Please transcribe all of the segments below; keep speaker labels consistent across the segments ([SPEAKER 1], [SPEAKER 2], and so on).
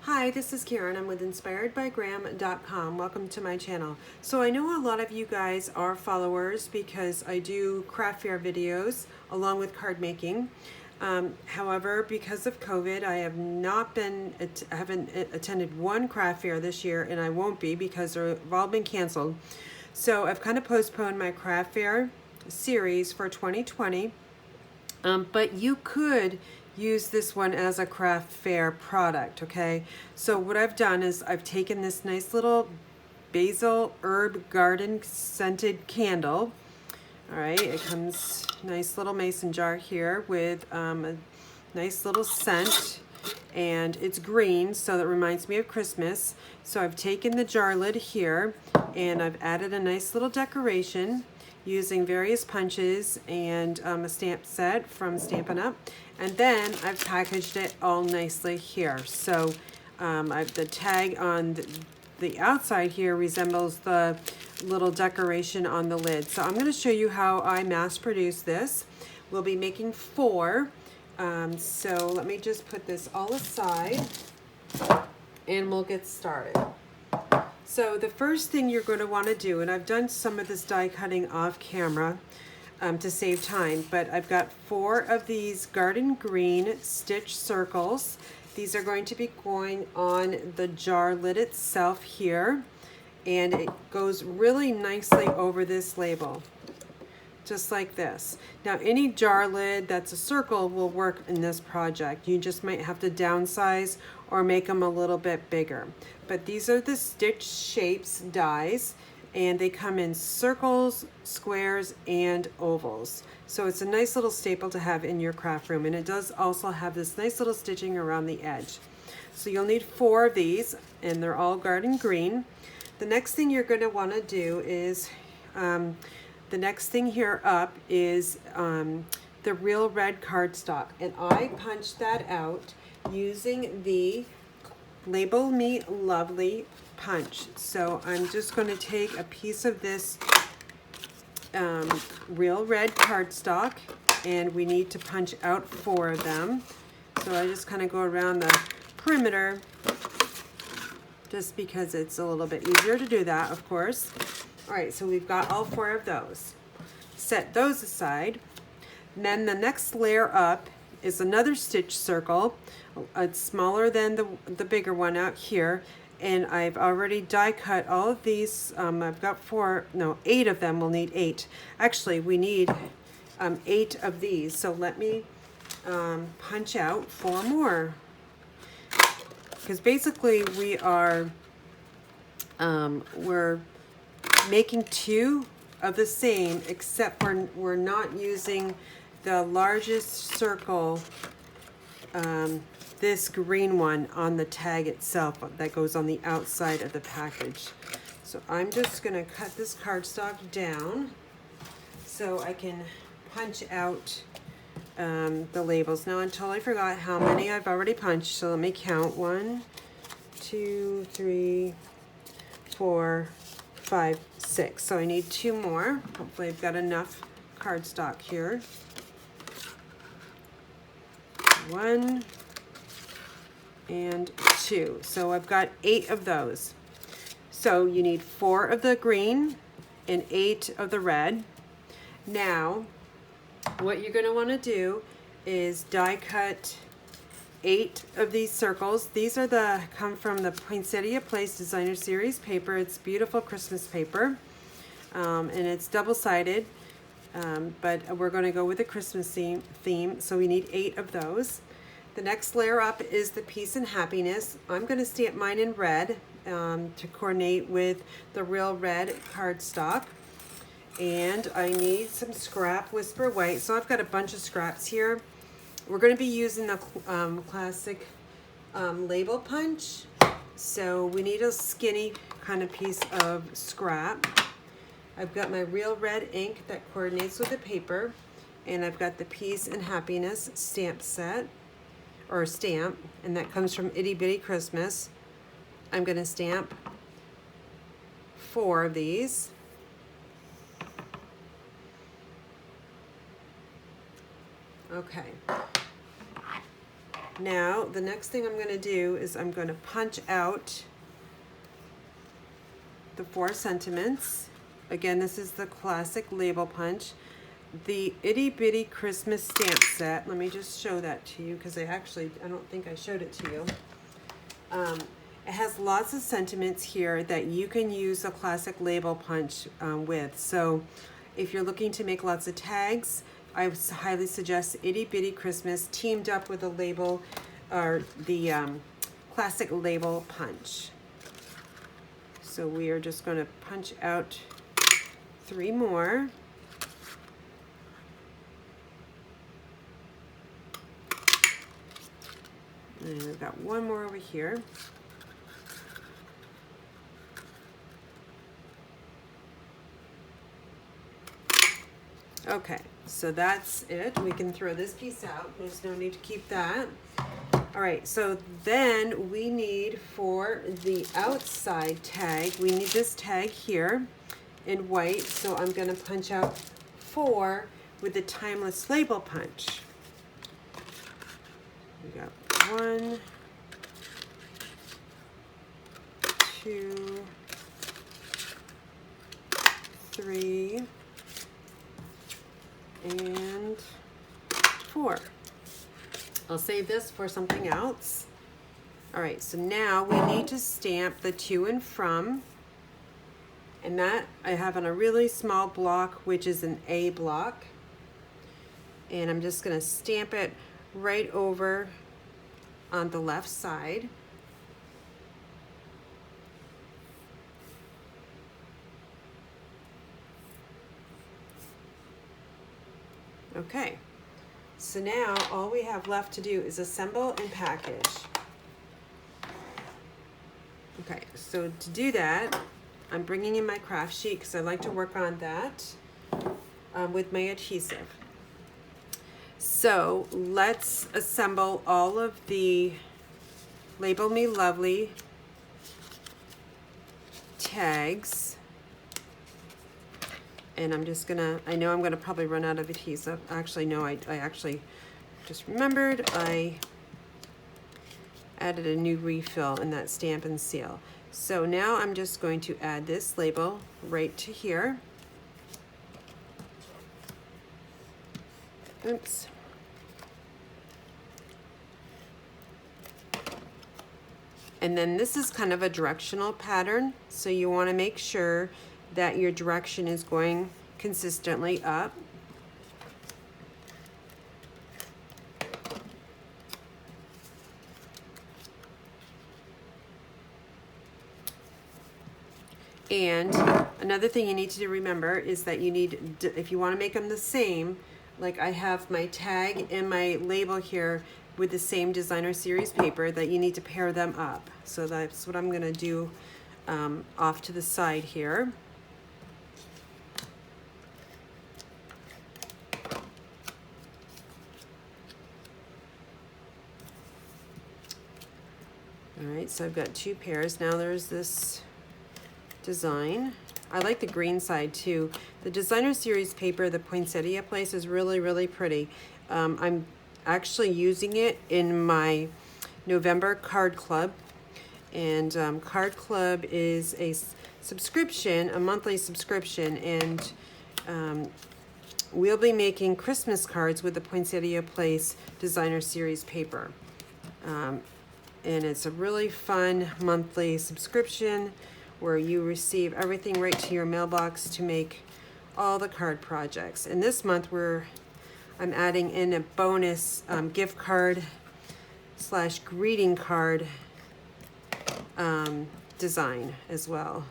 [SPEAKER 1] Hi, this is Karen. I'm with inspiredbygram.com. Welcome to my channel. So I know a lot of you guys are followers because I do craft fair videos along with card making. However, because of COVID, I haven't attended one craft fair this year, and I won't be because they've all been canceled. So I've kind of postponed my craft fair series for 2020. But you could use this one as a craft fair product, okay? So what I've done is I've taken this nice little basil herb garden scented candle. All right, it comes nice little mason jar here with a nice little scent, and it's green, so that reminds me of Christmas. So I've taken the jar lid here and I've added a nice little decoration using various punches and a stamp set from Stampin' Up. And then I've packaged it all nicely here. So the tag on the outside here resembles the little decoration on the lid. So I'm going to show you how I mass produce this. We'll be making 4. So let me just put this all aside and we'll get started. So the first thing you're going to want to do, and I've done some of this die cutting off camera to save time, but I've got 4 of these garden green stitch circles. These are going to be going on the jar lid itself here, and it goes really nicely over this label, just like this. Now any jar lid that's a circle will work in this project. You just might have to downsize or make them a little bit bigger. But these are the stitch shapes dies, and they come in circles, squares, and ovals. So it's a nice little staple to have in your craft room, and it does also have this nice little stitching around the edge. So you'll need 4 of these, and they're all garden green. The next thing you're going to want to do is the next thing here up is the real red cardstock, and I punched that out using the Label Me Lovely punch. So I'm just going to take a piece of this real red cardstock, and we need to punch out 4 of them. So I just kind of go around the perimeter just because it's a little bit easier to do that, of course. All right, so we've got all 4 of those. Set those aside. And then the next layer up is another stitch circle. It's smaller than the bigger one out here, and I've already die cut all of these. I've got 8 of them. We'll need 8. Actually, we need 8 of these. So let me punch out 4 more, because basically we're making 2 of the same, except we're not using the largest circle, this green one on the tag itself that goes on the outside of the package. So I'm just going to cut this cardstock down so I can punch out the labels. Now I totally forgot how many I've already punched, so let me count. 1, 2, 3, 4, 5, 6. So I need 2 more. Hopefully I've got enough cardstock here. 1 and 2. So I've got 8 of those. So you need 4 of the green and 8 of the red. Now what you're going to want to do is die cut 8 of these circles. These are come from the Poinsettia Place Designer Series paper. It's beautiful Christmas paper, and it's double-sided, but we're going to go with the Christmas theme, so we need 8 of those. The next layer up is the Peace and Happiness. I'm going to stamp mine in red to coordinate with the real red cardstock. And I need some scrap Whisper White. So I've got a bunch of scraps here. We're going to be using the classic label punch. So we need a skinny kind of piece of scrap. I've got my real red ink that coordinates with the paper. And I've got the Peace and Happiness stamp set, or stamp, and that comes from Itty Bitty Christmas. I'm going to stamp 4 of these. Okay. Now, the next thing I'm going to do is I'm going to punch out the 4 sentiments. Again, this is the classic label punch. The Itty Bitty Christmas stamp set. Let me just show that to you because I don't think I showed it to you. It has lots of sentiments here that you can use a classic label punch with. So if you're looking to make lots of tags, I would highly suggest Itty Bitty Christmas teamed up with a label or the classic label punch. So we are just going to punch out 3 more. And we've got 1 more over here. Okay, so that's it. We can throw this piece out. There's no need to keep that. All right, so then we need for the outside tag, we need this tag here in white. So I'm going to punch out 4 with the timeless label punch. We got 1, 2, 3, and 4. I'll save this for something else. All right, so now we need to stamp the to and from, and that I have on a really small block, which is an A block, and I'm just going to stamp it right over on the left side. Okay, so now all we have left to do is assemble and package. Okay, so to do that, I'm bringing in my craft sheet because I like to work on that with my adhesive. So let's assemble all of the Label Me Lovely tags. And I'm just gonna, I know I'm gonna probably run out of adhesive. Actually, no, I actually just remembered I added a new refill in that Stampin' Seal. So now I'm just going to add this label right to here. Oops. And then this is kind of a directional pattern, so you want to make sure that your direction is going consistently up. And another thing you need to remember is that you need, if you want to make them the same, like I have my tag and my label here with the same designer series paper, that you need to pair them up. So that's what I'm going to do off to the side here. All right, so I've got 2 pairs. Now there's this design. I like the green side too. The designer series paper, the Poinsettia place, is really, really pretty. I'm actually using it in my November card club. And card club is a subscription, a monthly subscription, and we'll be making Christmas cards with the Poinsettia Place designer series paper. And it's a really fun monthly subscription where you receive everything right to your mailbox to make all the card projects. And this month I'm adding in a bonus gift card / greeting card design as well.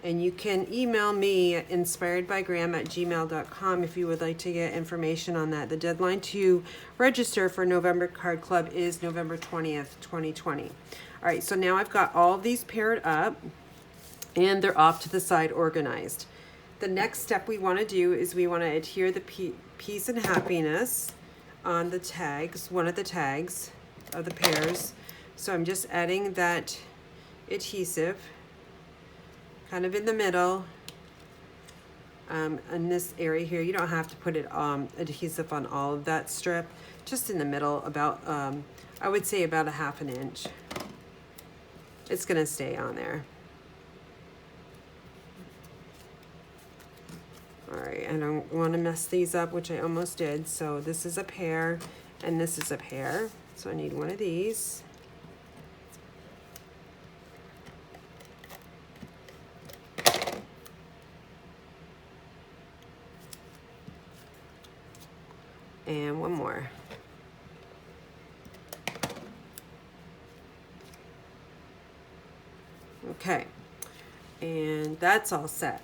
[SPEAKER 1] And you can email me at inspiredbygram@gmail.com if you would like to get information on that. The deadline to register for November Card Club is November 20th, 2020. All right, so now I've got all of these paired up and they're off to the side organized. The next step we want to do is we want to adhere the peace and happiness on the tags, one of the tags of the pairs. So I'm just adding that adhesive kind of in the middle, in this area here. You don't have to put it adhesive on all of that strip, just in the middle, about I would say about a ½ inch. It's gonna stay on there. All right, I don't want to mess these up, which I almost did. So this is a pair and this is a pair, so I need one of these. And one more. Okay, and that's all set.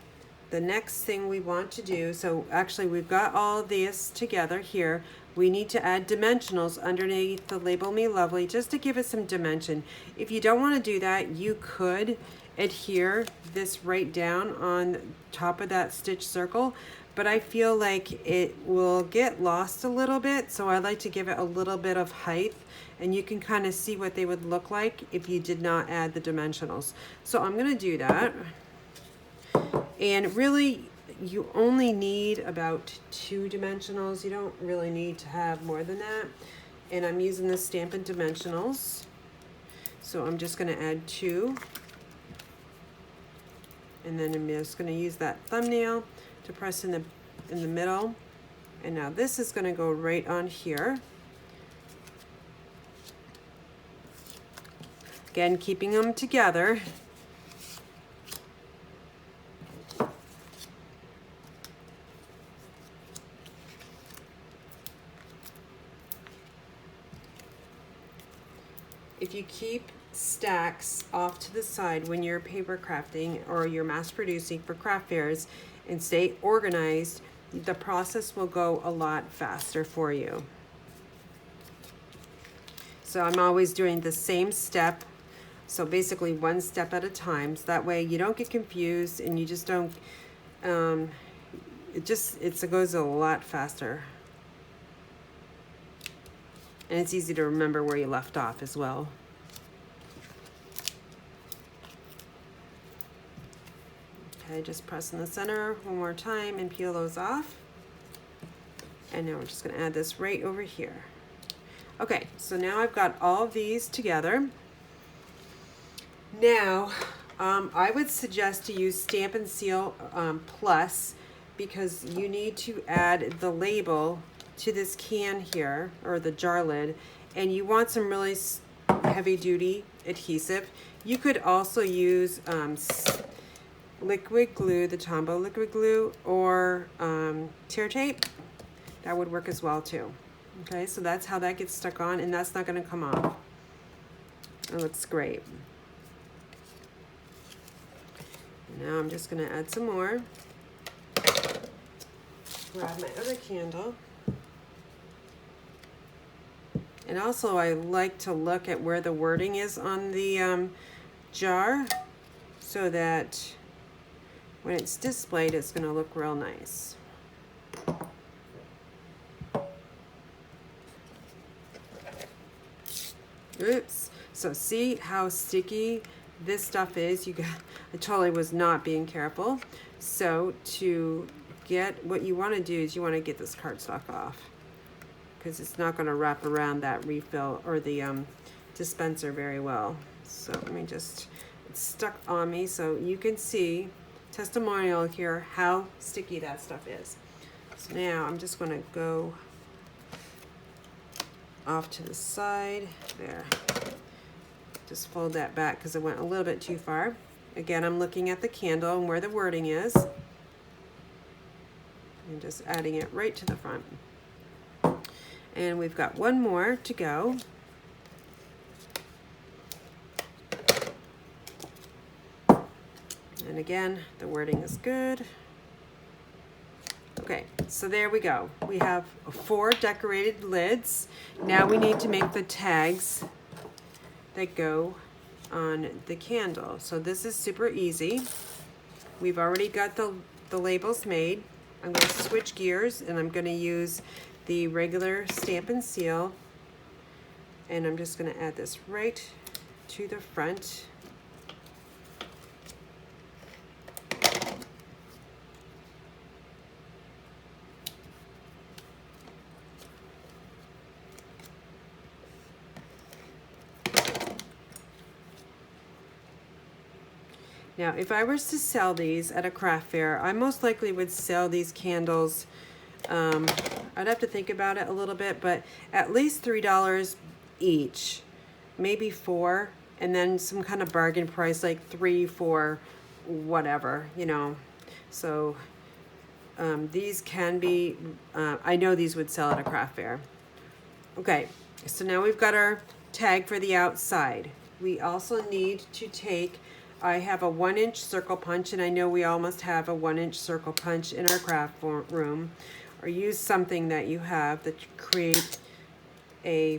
[SPEAKER 1] The next thing we want to do, so actually we've got all this together here. We need to add dimensionals underneath the Label Me Lovely just to give it some dimension. If you don't want to do that, you could adhere this right down on top of that stitch circle, but I feel like it will get lost a little bit, so I like to give it a little bit of height, and you can kind of see what they would look like if you did not add the dimensionals. So I'm going to do that. And really, you only need about 2 dimensionals. You don't really need to have more than that. And I'm using the Stampin' dimensionals. So I'm just going to add 2. And then I'm just going to use that thumbnail to press in the middle. And now this is going to go right on here. Again, keeping them together. If you keep stacks off to the side when you're paper crafting or you're mass producing for craft fairs and stay organized, the process will go a lot faster for you. So I'm always doing the same step, so basically 1 step at a time, so that way you don't get confused and you just don't, it goes a lot faster. And it's easy to remember where you left off as well. Okay, just press in the center one more time and peel those off. And now we're just going to add this right over here. Okay, so now I've got all of these together. Now, I would suggest to use Stampin' Seal Plus, because you need to add the label to this can here, or the jar lid, and you want some really heavy duty adhesive. You could also use liquid glue, the Tombow liquid glue, or tear tape. That would work as well too. Okay, so that's how that gets stuck on, and that's not going to come off. It looks great. Now I'm just going to add some more. Grab my other candle. And also I like to look at where the wording is on the jar, so that when it's displayed it's going to look real nice. Oops. So see how sticky this stuff is? I totally was not being careful. So to get, what you want to do is you want to get this cardstock off, because it's not going to wrap around that refill or the dispenser very well. So let me just, it's stuck on me so you can see, testimonial here, how sticky that stuff is. So now I'm just going to go off to the side there. Just fold that back because it went a little bit too far. Again, I'm looking at the candle and where the wording is, and just adding it right to the front. And we've got one more to go. And again, the wording is good. Okay, so there we go. We have 4 decorated lids. Now we need to make the tags that go on the candle. So this is super easy. We've already got the labels made. I'm going to switch gears and I'm going to use the regular Stampin' Seal, and I'm just going to add this right to the front. Now, if I was to sell these at a craft fair, I most likely would sell these candles. I'd have to think about it a little bit, but at least $3 each, maybe $4, and then some kind of bargain price like $3 for whatever, you know. So these can be, I know these would sell at a craft fair. Okay, so now we've got our tag for the outside. We also need to take, I have a 1-inch circle punch, and I know we all must have a 1-inch circle punch in our craft room, or use something that you have that create a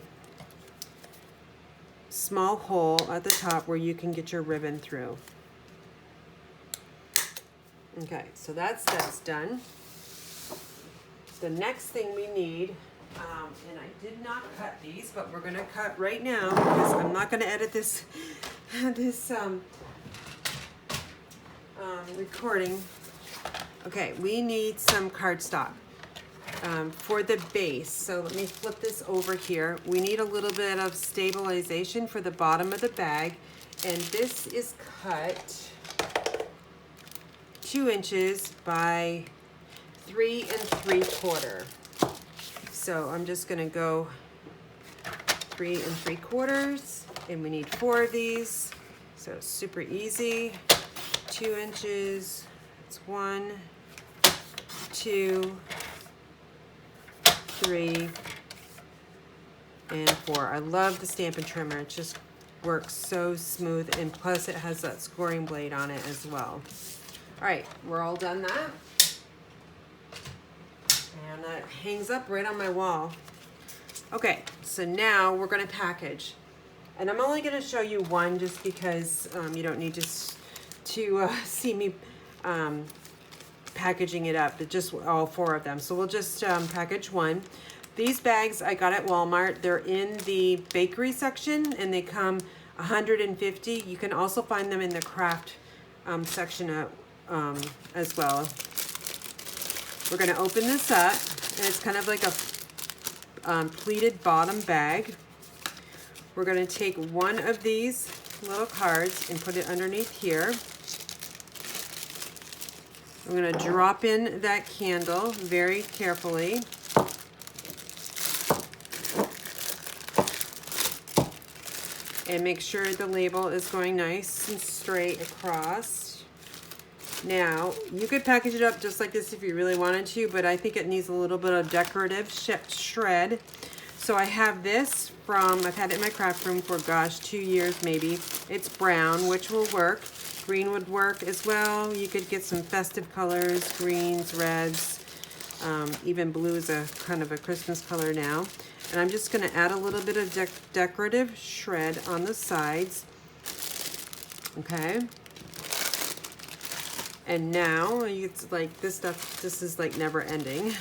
[SPEAKER 1] small hole at the top where you can get your ribbon through. Okay, so that's done. The next thing we need, and I did not cut these, but we're going to cut right now because I'm not going to edit this recording. Okay, we need some cardstock for the base. So let me flip this over here. We need a little bit of stabilization for the bottom of the bag, and this is cut 2 inches by 3 3/4. So I'm just gonna go 3 3/4, and we need 4 of these. So it's super easy. 2 inches, it's 1, 2, 3, and 4. I love the Stampin' trimmer. It just works so smooth, and plus it has that scoring blade on it as well. All right, we're all done that. And that hangs up right on my wall. Okay, so now we're gonna package. And I'm only gonna show you one just because you don't need to see me packaging it up, but just all 4 of them. So we'll just package one. These bags I got at Walmart. They're in the bakery section, and they come 150. You can also find them in the craft section as well. We're going to open this up, and it's kind of like a pleated bottom bag. We're going to take one of these little cards and put it underneath here. I'm going to drop in that candle very carefully. And make sure the label is going nice and straight across. Now, you could package it up just like this if you really wanted to, but I think it needs a little bit of decorative shred. So I have this I've had it in my craft room for, gosh, 2 years maybe. It's brown, which will work. Green would work as well. You could get some festive colors, greens, reds, even blue is a kind of a Christmas color now. And I'm just going to add a little bit of decorative shred on the sides. Okay. And now it's like this stuff, this is like never ending.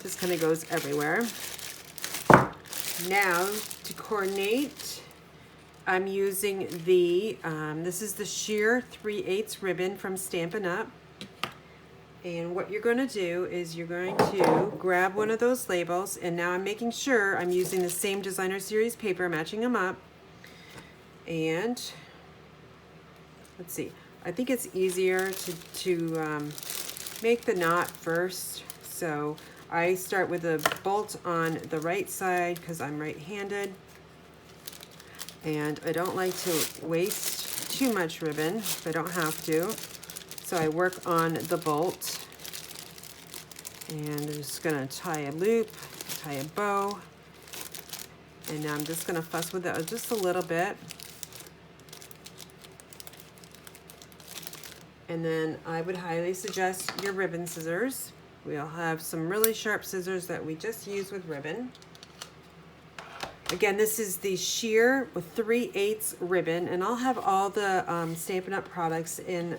[SPEAKER 1] This kind of goes everywhere. Now to coordinate, I'm using the, this is the sheer 3/8 ribbon from Stampin' Up. And what you're going to do is you're going to grab one of those labels, and now I'm making sure I'm using the same Designer Series paper, matching them up. And let's see, I think it's easier to make the knot first. So I start with a bolt on the right side because I'm right-handed. And I don't like to waste too much ribbon if I don't have to. So I work on the bolt. And I'm just gonna tie a loop, tie a bow. And now I'm just gonna fuss with it just a little bit. And then I would highly suggest your ribbon scissors. We'll have some really sharp scissors that we just use with ribbon. Again, this is the sheer with 3/8 ribbon, and I'll have all the Stampin' Up! Products in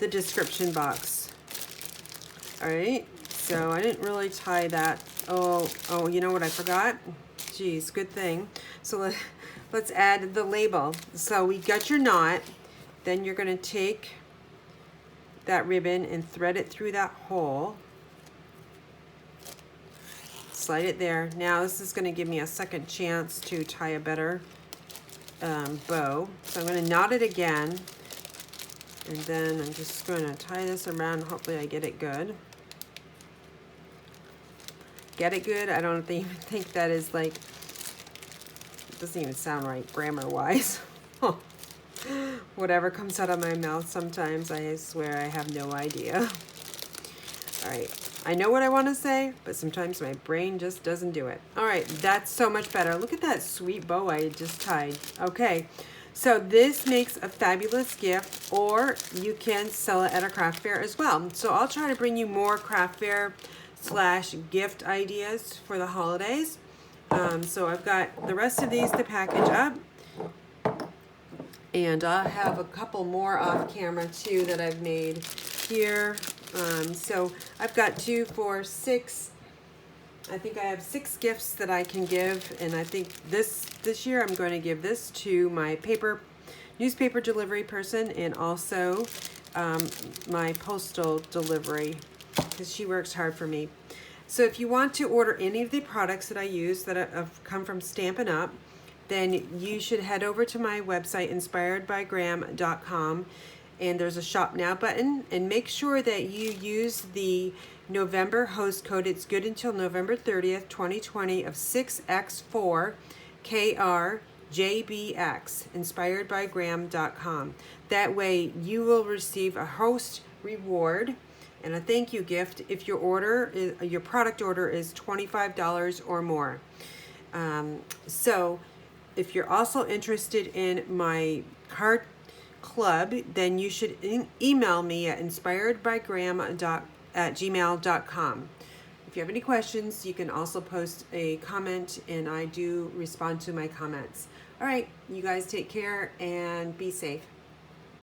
[SPEAKER 1] the description box. All right, so I didn't really tie that. Oh, you know what I forgot? Geez, good thing. So let's add the label. So we got your knot, then you're gonna take that ribbon and thread it through that hole. Slide it there. Now this is going to give me a second chance to tie a better bow. So I'm going to knot it again, And then I'm just going to tie this around. Hopefully I get it good. Get it good? I don't even think that is like, it doesn't even sound right grammar-wise. Whatever comes out of my mouth sometimes, I swear I have no idea. All right, I know what I want to say, but sometimes my brain just doesn't do it. All right, that's so much better. Look at that sweet bow I just tied. Okay, so this makes a fabulous gift, or you can sell it at a craft fair as well. So I'll try to bring you more craft fair / gift ideas for the holidays. So I've got the rest of these to package up. And I have a couple more off camera too that I've made here. So I've got 2, 4, 6. I think I have 6 gifts that I can give, and I think this year I'm going to give this to my newspaper delivery person, and also my postal delivery, because she works hard for me. So if you want to order any of the products that I use that have come from Stampin' Up, then you should head over to my website, inspiredbygram.com, and there's a Shop Now button, and make sure that you use the November host code. It's good until November 30th, 2020 of 6X4KRJBX, inspiredbygram.com. That way you will receive a host reward and a thank you gift if your product order is $25 or more. So if you're also interested in my card club, then you should email me at inspiredbygram@gmail.com. If you have any questions, you can also post a comment, and I do respond to my comments. All right, you guys take care and be safe.